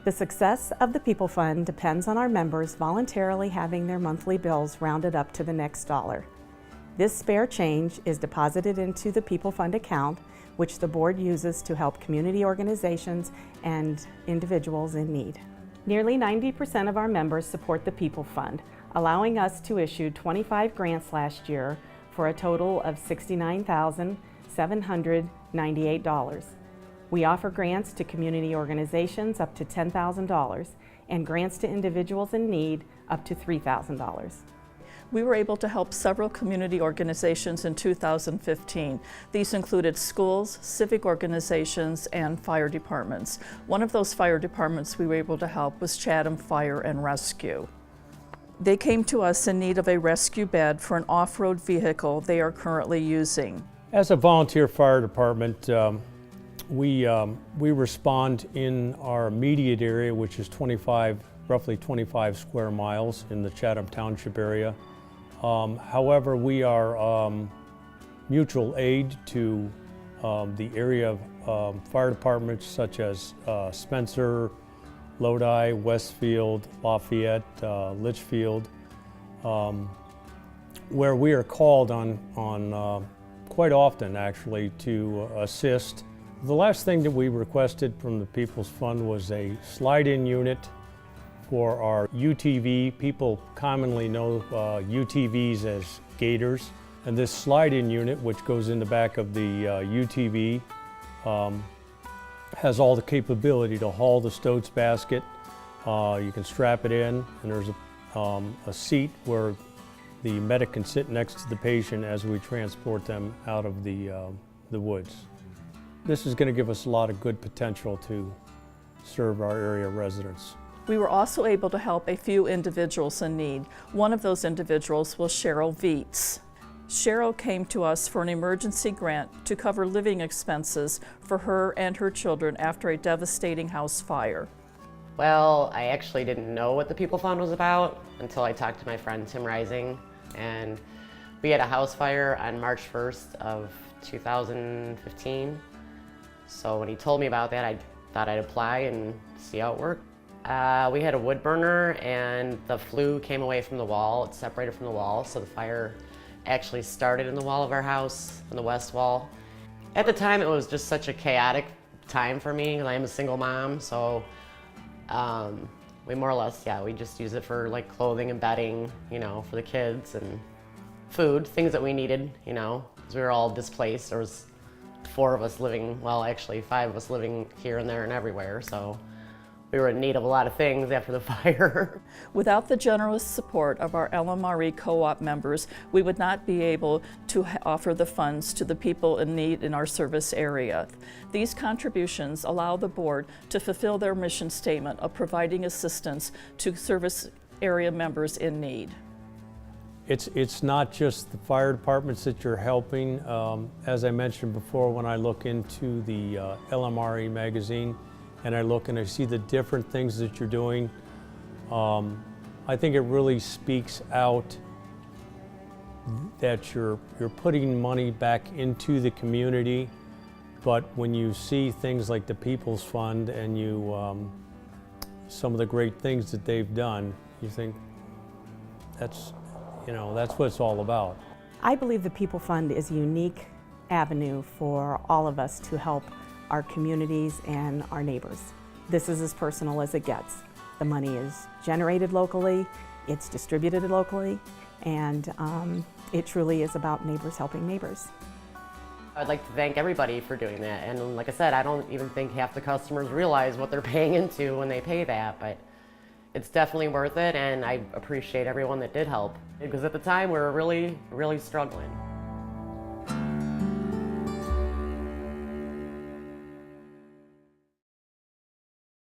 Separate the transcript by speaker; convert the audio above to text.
Speaker 1: The success of the People Fund depends on our members voluntarily having their monthly bills rounded up to the next dollar. This spare change is deposited into the People Fund account, which the board uses to help community organizations and individuals in need. Nearly 90% of our members support the People Fund, allowing us to issue 25 grants last year for a total of $69,798. We offer grants to community organizations up to $10,000 and grants to individuals in need up to $3,000.
Speaker 2: We were able to help several community organizations in 2015. These included schools, civic organizations, and fire departments. One of those fire departments we were able to help was Chatham Fire and Rescue. They came to us in need of a rescue bed for an off-road vehicle they are currently using.
Speaker 3: As a volunteer fire department, we respond in our immediate area, which is roughly 25 square miles in the Chatham Township area. However, we are mutual aid to the area of fire departments such as Spencer, Lodi, Westfield, Lafayette, Litchfield, where we are called on quite often actually to assist. The last thing that we requested from the People's Fund was a slide-in unit for our UTV. People commonly know UTVs as gators. And this slide-in unit, which goes in the back of the UTV, has all the capability to haul the Stoats basket. You can strap it in, and there's a seat where the medic can sit next to the patient as we transport them out of the woods. This is going to give us a lot of good potential to serve our area residents.
Speaker 2: We were also able to help a few individuals in need. One of those individuals was Cheryl Vietz. Cheryl came to us for an emergency grant to cover living expenses for her and her children after a devastating house fire.
Speaker 4: Well, I actually didn't know what the People Fund was about until I talked to my friend Tim Rising, and we had a house fire on March 1st of 2015. So when he told me about that, I thought I'd apply and see how it worked. We had a wood burner and the flue came away from the wall. It separated from the wall, so the fire actually started in the wall of our house, on the west wall. At the time, it was just such a chaotic time for me, because I am a single mom, so we more or less, we just use it for like clothing and bedding, for the kids, and food, things that we needed, because we were all displaced. There was 4 of us living, well, actually 5 of us living here and there and everywhere, so we were in need of a lot of things after the fire.
Speaker 2: Without the generous support of our LMRE co-op members, we would not be able to offer the funds to the people in need in our service area. These contributions allow the board to fulfill their mission statement of providing assistance to service area members in need.
Speaker 3: It's not just the fire departments that you're helping. As I mentioned before, when I look into the LMRE magazine, and I look and I see the different things that you're doing, I think it really speaks out that you're putting money back into the community. But when you see things like the People's Fund and some of the great things that they've done, you think that's what it's all about.
Speaker 1: I believe the People Fund is a unique avenue for all of us to help our communities and our neighbors. This is as personal as it gets. The money is generated locally, it's distributed locally, and it truly is about neighbors helping neighbors.
Speaker 4: I'd like to thank everybody for doing that, and like I said, I don't even think half the customers realize what they're paying into when they pay that, but it's definitely worth it, and I appreciate everyone that did help, because at the time we were really, really struggling.